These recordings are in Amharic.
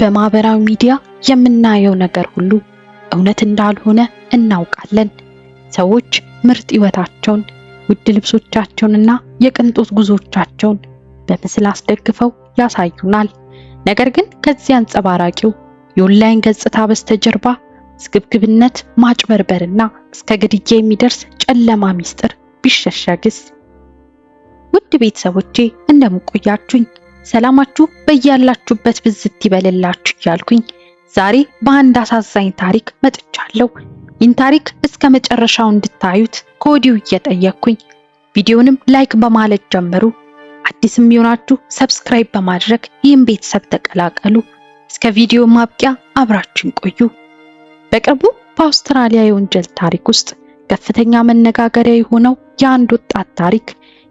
በማህበራዊ ሚዲያ የምናየው ነገር ሁሉ እውነት እንዳልሆነ እናውቃለን። ሰዎች ምርጥ ህይወታቸውን፣ ውድ ልብሶቻቸውንና የቅንጦት ጉዞቻቸውን በምስል አስደግፈው ያሳዩናል። ነገር ግን ከዚህ አንጸባራቂው የኦንላይን ገጽታ በስተጀርባ ስግብግብነት፣ ማጭበርበርና እስከ ግድያ የሚደርስ ጨለማ ሚስጥር ቢሸሸግስ? ውድ ቤተሰቦቼ እንደምቆያችሁኝ ሰላማችሁ በያላችሁበት ብዝት ይበልላችሁ እያልኩኝ ዛሬ በአንድ አሳዛኝ ታሪክ መጥቻለሁ። ይህን ታሪክ እስከ መጨረሻው እንድታዩት ከወዲሁ እየጠየቅኩኝ ቪዲዮንም ላይክ በማለት ጀምሩ። አዲስም የሆናችሁ ሰብስክራይብ በማድረግ ይህን ቤተሰብ ተቀላቀሉ። እስከ ቪዲዮ ማብቂያ አብራችሁን ቆዩ። በቅርቡ በአውስትራሊያ የወንጀል ታሪክ ውስጥ ከፍተኛ መነጋገሪያ የሆነው የአንድ ወጣት ታሪክ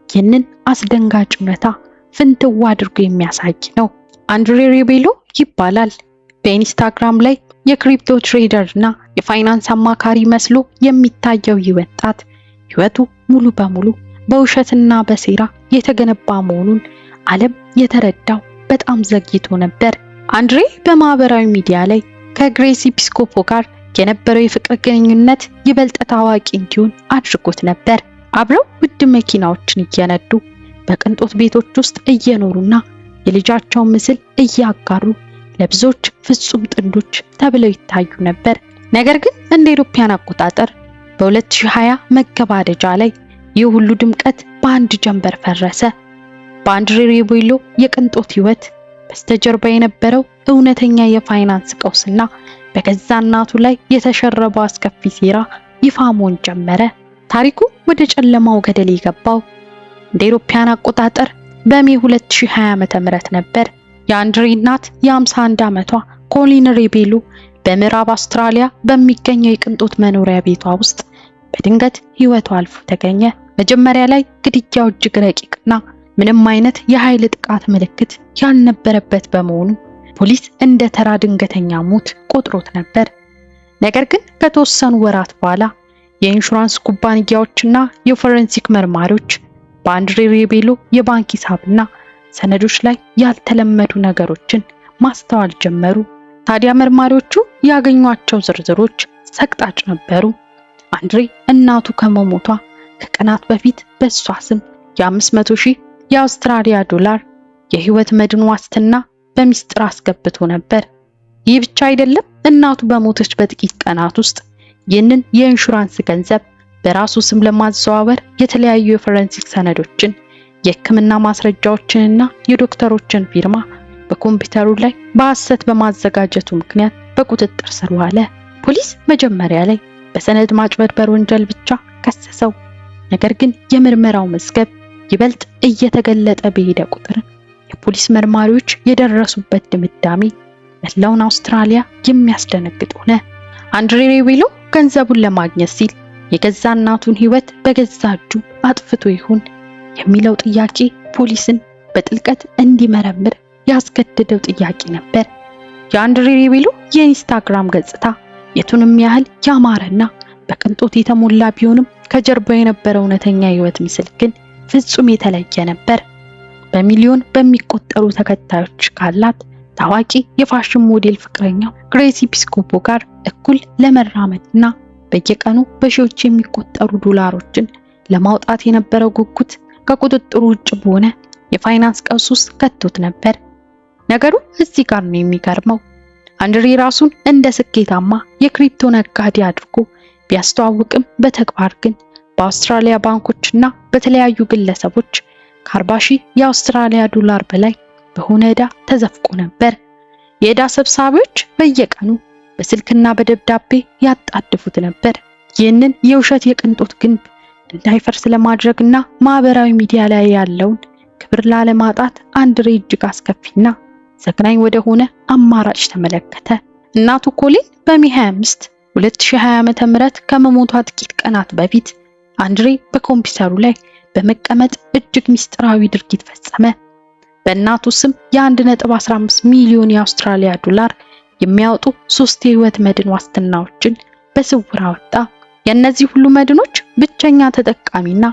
ይህንን አስደንጋጭ እውነታ ፍንትው አድርጎ የሚያሳይ ነው። አንድሬ ሪቤሎ ይባላል። በኢንስታግራም ላይ የክሪፕቶ ትሬደር እና የፋይናንስ አማካሪ መስሎ የሚታየው ይህ ወጣት ህይወቱ ሙሉ በሙሉ በውሸትና በሴራ የተገነባ መሆኑን ዓለም የተረዳው በጣም ዘግይቶ ነበር። አንድሬ በማህበራዊ ሚዲያ ላይ ከግሬሲ ፒስኮፖ ጋር የነበረው የፍቅር ግንኙነት ይበልጥ ታዋቂ እንዲሆን አድርጎት ነበር። አብረው ውድ መኪናዎችን እየነዱ በቅንጦት ቤቶች ውስጥ እየኖሩና የልጃቸውን ምስል እያጋሩ ለብዙዎች ፍጹም ጥንዶች ተብለው ይታዩ ነበር። ነገር ግን እንደ አውሮፓውያን አቆጣጠር በ2020 መገባደጃ ላይ ይህ ሁሉ ድምቀት በአንድ ጀንበር ፈረሰ። በአንድሬ ሪቤሎ የቅንጦት ህይወት በስተጀርባ የነበረው እውነተኛ የፋይናንስ ቀውስና በገዛ እናቱ ላይ የተሸረበው አስከፊ ሴራ ይፋ መሆን ጀመረ። ታሪኩ ወደ ጨለማው ገደል የገባው እንደ አውሮፓውያን አቆጣጠር በሜ 2020 ዓ.ም ነበር። የአንድሬ እናት የ51 ዓመቷ ኮሊን ሪቤሎ በምዕራብ አውስትራሊያ በሚገኘው የቅንጦት መኖሪያ ቤቷ ውስጥ በድንገት ህይወቷ አልፎ ተገኘ። መጀመሪያ ላይ ግድያው እጅግ ረቂቅና ምንም አይነት የኃይል ጥቃት ምልክት ያልነበረበት በመሆኑ ፖሊስ እንደ ተራ ድንገተኛ ሞት ቆጥሮት ነበር። ነገር ግን ከተወሰኑ ወራት በኋላ የኢንሹራንስ ኩባንያዎችና የፎረንሲክ መርማሪዎች በአንድሬ ሪቤሎ የባንክ ሂሳብና ሰነዶች ላይ ያልተለመዱ ነገሮችን ማስተዋል ጀመሩ። ታዲያ መርማሪዎቹ ያገኟቸው ዝርዝሮች ሰቅጣጭ ነበሩ። አንድሬ እናቱ ከመሞቷ ከቀናት በፊት በሷ ስም የ500,000 የአውስትራሊያ ዶላር የህይወት መድን ዋስትና በሚስጥር አስገብቶ ነበር። ይህ ብቻ አይደለም። እናቱ በሞተች በጥቂት ቀናት ውስጥ ይህንን የኢንሹራንስ ገንዘብ በራሱ ስም ለማዘዋወር የተለያዩ የፎረንሲክ ሰነዶችን፣ የህክምና ማስረጃዎችንና የዶክተሮችን ፊርማ በኮምፒውተሩ ላይ በሐሰት በማዘጋጀቱ ምክንያት በቁጥጥር ስር ዋለ። ፖሊስ መጀመሪያ ላይ በሰነድ ማጭበርበር ወንጀል ብቻ ከሰሰው። ነገር ግን የምርመራው መዝገብ ይበልጥ እየተገለጠ በሄደ ቁጥር የፖሊስ መርማሪዎች የደረሱበት ድምዳሜ መላውን አውስትራሊያ የሚያስደነግጥ ሆነ። አንድሬ ሪቤሎ ገንዘቡን ለማግኘት ሲል የገዛ እናቱን ህይወት በገዛ እጁ አጥፍቶ ይሆን የሚለው ጥያቄ ፖሊስን በጥልቀት እንዲመረምር ያስገደደው ጥያቄ ነበር። የአንድሬ ሪቤሎ የኢንስታግራም ገጽታ የቱንም ያህል ያማረና በቅንጦት የተሞላ ቢሆንም ከጀርባው የነበረው እውነተኛ ህይወት ምስል ግን ፍጹም የተለየ ነበር። በሚሊዮን በሚቆጠሩ ተከታዮች ካላት ታዋቂ የፋሽን ሞዴል ፍቅረኛው ግሬሲ ፒስኮፖ ጋር እኩል ለመራመድና በየቀኑ በሺዎች የሚቆጠሩ ዶላሮችን ለማውጣት የነበረው ጉጉት ከቁጥጥሩ ውጭ በሆነ የፋይናንስ ቀውስ ውስጥ ከቶት ነበር። ነገሩ እዚህ ጋር ነው የሚገርመው። አንድሬ ራሱን እንደ ስኬታማ የክሪፕቶ ነጋዴ አድርጎ ቢያስተዋውቅም በተግባር ግን በአውስትራሊያ ባንኮችና በተለያዩ ግለሰቦች ከ40,000 የአውስትራሊያ ዶላር በላይ በሆነ ዕዳ ተዘፍቆ ነበር። የዕዳ ሰብሳቢዎች በየቀኑ በስልክና በደብዳቤ ያጣድፉት ነበር። ይህንን የውሸት የቅንጦት ግንብ እንዳይፈርስ ለማድረግና ማህበራዊ ሚዲያ ላይ ያለውን ክብር ላለማጣት አንድሬ እጅግ አስከፊና ዘግናኝ ወደ ሆነ አማራጭ ተመለከተ። እናቱ ኮሊን በሜ 25 2020 ዓ.ም ከመሞቷ ጥቂት ቀናት በፊት አንድሬ በኮምፒውተሩ ላይ በመቀመጥ እጅግ ሚስጥራዊ ድርጊት ፈጸመ። በእናቱ ስም የ1.15 ሚሊዮን የአውስትራሊያ ዶላር የሚያወጡ 3 የህይወት መድን ዋስትናዎችን በስውር አወጣ። የእነዚህ ሁሉ መድኖች ብቸኛ ተጠቃሚና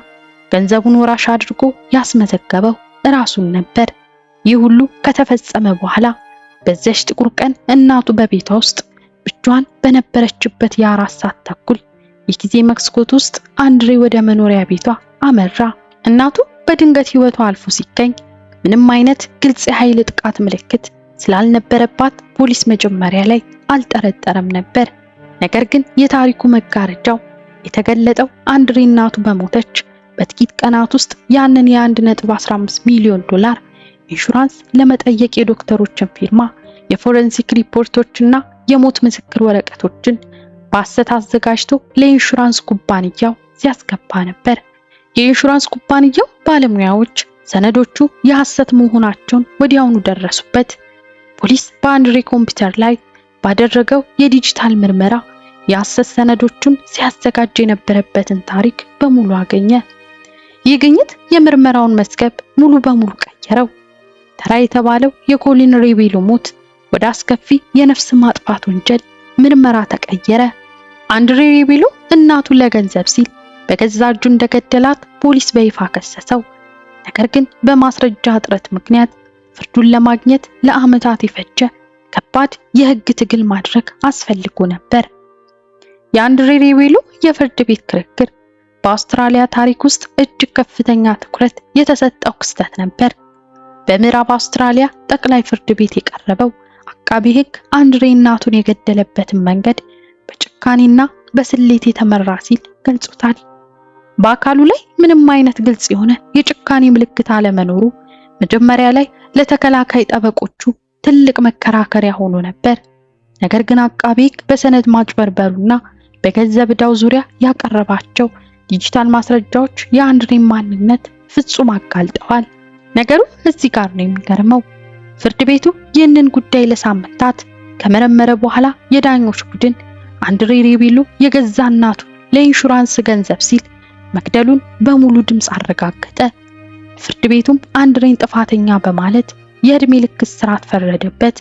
ገንዘቡን ወራሽ አድርጎ ያስመዘገበው ራሱን ነበር። ይህ ሁሉ ከተፈጸመ በኋላ በዛች ጥቁር ቀን እናቱ በቤቷ ውስጥ ብቻዋን በነበረችበት የ4 ሰዓት ተኩል የጊዜ መስኮት ውስጥ አንድሬ ወደ መኖሪያ ቤቷ አመራ። እናቱ በድንገት ህይወቷ አልፎ ሲገኝ ምንም አይነት ግልጽ የኃይል ጥቃት ምልክት ስላልነበረባት ፖሊስ መጀመሪያ ላይ አልጠረጠረም ነበር። ነገር ግን የታሪኩ መጋረጃው የተገለጠው አንድሬ እናቱ በሞተች በጥቂት ቀናት ውስጥ ያንን የ1.15 ሚሊዮን ዶላር ኢንሹራንስ ለመጠየቅ የዶክተሮችን ፊርማ፣ የፎረንሲክ ሪፖርቶችና የሞት ምስክር ወረቀቶችን በሐሰት አዘጋጅቶ ለኢንሹራንስ ኩባንያው ሲያስገባ ነበር። የኢንሹራንስ ኩባንያው ባለሙያዎች ሰነዶቹ የሐሰት መሆናቸውን ወዲያውኑ ደረሱበት። ፖሊስ በአንድሬ ኮምፒውተር ላይ ባደረገው የዲጂታል ምርመራ የሐሰት ሰነዶቹን ሲያዘጋጅ የነበረበትን ታሪክ በሙሉ አገኘ። ይህ ግኝት የምርመራውን መዝገብ ሙሉ በሙሉ ቀየረው። ተራ የተባለው የኮሊን ሬቤሎ ሞት ወደ አስከፊ የነፍስ ማጥፋት ወንጀል ምርመራ ተቀየረ። አንድሬ ሬቤሎ እናቱን ለገንዘብ ሲል በገዛ እጁ እንደገደላት ፖሊስ በይፋ ከሰሰው። ነገር ግን በማስረጃ እጥረት ምክንያት ፍርዱን ለማግኘት ለዓመታት የፈጀ ከባድ የሕግ ትግል ማድረግ አስፈልጎ ነበር። የአንድሬ ሬቤሎ የፍርድ ቤት ክርክር በአውስትራሊያ ታሪክ ውስጥ እጅግ ከፍተኛ ትኩረት የተሰጠው ክስተት ነበር። በምዕራብ አውስትራሊያ ጠቅላይ ፍርድ ቤት የቀረበው አቃቢ ሕግ አንድሬ እናቱን የገደለበትን መንገድ በጭካኔና በስሌት የተመራ ሲል ገልጾታል። በአካሉ ላይ ምንም አይነት ግልጽ የሆነ የጭካኔ ምልክት አለመኖሩ መጀመሪያ ላይ ለተከላካይ ጠበቆቹ ትልቅ መከራከሪያ ሆኖ ነበር። ነገር ግን አቃቢ ሕግ በሰነድ ማጭበርበሩና በገንዘብ ዕዳው ዙሪያ ያቀረባቸው ዲጂታል ማስረጃዎች የአንድሬን ማንነት ፍጹም አጋልጠዋል። ነገሩ እዚህ ጋር ነው የሚገርመው። ፍርድ ቤቱ ይህንን ጉዳይ ለሳምንታት ከመረመረ በኋላ የዳኞች ቡድን አንድሬ ሬቤሎ የገዛ እናቱ ለኢንሹራንስ ገንዘብ ሲል መግደሉን በሙሉ ድምፅ አረጋገጠ። ፍርድ ቤቱም አንድሬን ጥፋተኛ በማለት የዕድሜ ልክ እስራት ፈረደበት።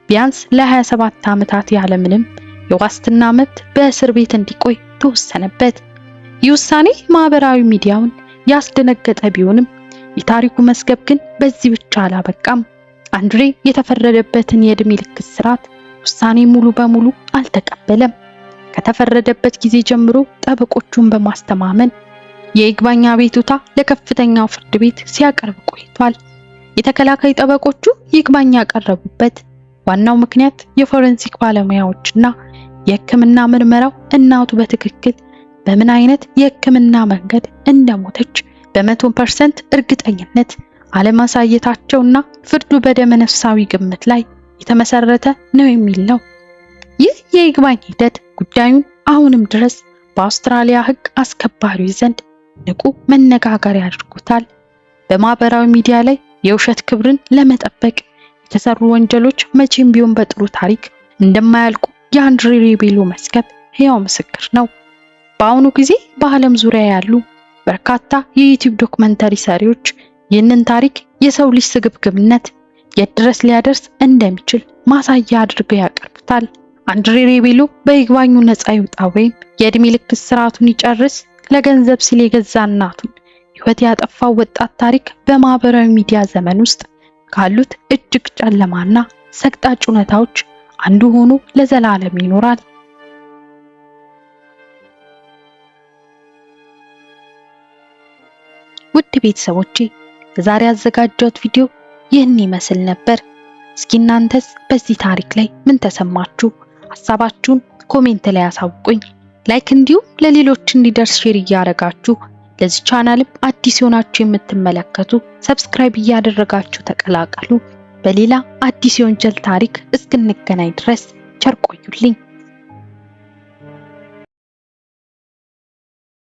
ቢያንስ ለ27 ዓመታት ያለምንም የዋስትና መብት በእስር ቤት እንዲቆይ ተወሰነበት። ይህ ውሳኔ ማህበራዊ ሚዲያውን ያስደነገጠ ቢሆንም የታሪኩ መዝገብ ግን በዚህ ብቻ አላበቃም። አንድሬ የተፈረደበትን የዕድሜ ልክ እስራት ውሳኔ ሙሉ በሙሉ አልተቀበለም። ከተፈረደበት ጊዜ ጀምሮ ጠበቆቹን በማስተማመን የይግባኝ አቤቱታ ለከፍተኛው ፍርድ ቤት ሲያቀርብ ቆይቷል። የተከላካይ ጠበቆቹ ይግባኝ ያቀረቡበት ዋናው ምክንያት የፎረንሲክ ባለሙያዎችና የሕክምና ምርመራው እናቱ በትክክል በምን አይነት የሕክምና መንገድ እንደሞተች በ100% እርግጠኝነት አለማሳየታቸውና ፍርዱ በደመ ነፍሳዊ ግምት ላይ የተመሰረተ ነው የሚል ነው። ይህ የይግባኝ ሂደት ጉዳዩን አሁንም ድረስ በአውስትራሊያ ሕግ አስከባሪዎች ዘንድ ንቁ መነጋገሪያ አድርጎታል። በማህበራዊ ሚዲያ ላይ የውሸት ክብርን ለመጠበቅ የተሰሩ ወንጀሎች መቼም ቢሆን በጥሩ ታሪክ እንደማያልቁ የአንድሬ ሬቤሎ መዝገብ ሕያው ምስክር ነው። በአሁኑ ጊዜ በዓለም ዙሪያ ያሉ በርካታ የዩቲዩብ ዶክመንተሪ ሰሪዎች ይህንን ታሪክ የሰው ልጅ ስግብግብነት የት ድረስ ሊያደርስ እንደሚችል ማሳያ አድርገው ያቀርቡታል። አንድሬ ሬቤሎ በይግባኙ ነፃ ይውጣ ወይም የዕድሜ ልክ እስራቱን ይጨርስ፣ ለገንዘብ ሲል የገዛ እናቱን ሕይወት ያጠፋው ወጣት ታሪክ በማህበራዊ ሚዲያ ዘመን ውስጥ ካሉት እጅግ ጨለማና ሰቅጣጭ እውነታዎች አንዱ ሆኖ ለዘላለም ይኖራል። ውድ ቤተሰቦቼ ለዛሬ ያዘጋጀሁት ቪዲዮ ይህን ይመስል ነበር። እስኪ እናንተስ በዚህ ታሪክ ላይ ምን ተሰማችሁ? ሐሳባችሁን ኮሜንት ላይ አሳውቁኝ። ላይክ እንዲሁም ለሌሎች እንዲደርስ ሼር እያደረጋችሁ ለዚህ ቻናልም አዲስ ሆናችሁ የምትመለከቱ ሰብስክራይብ እያደረጋችሁ ተቀላቀሉ። በሌላ አዲስ የወንጀል ታሪክ እስክንገናኝ ድረስ ቸር ቆዩልኝ።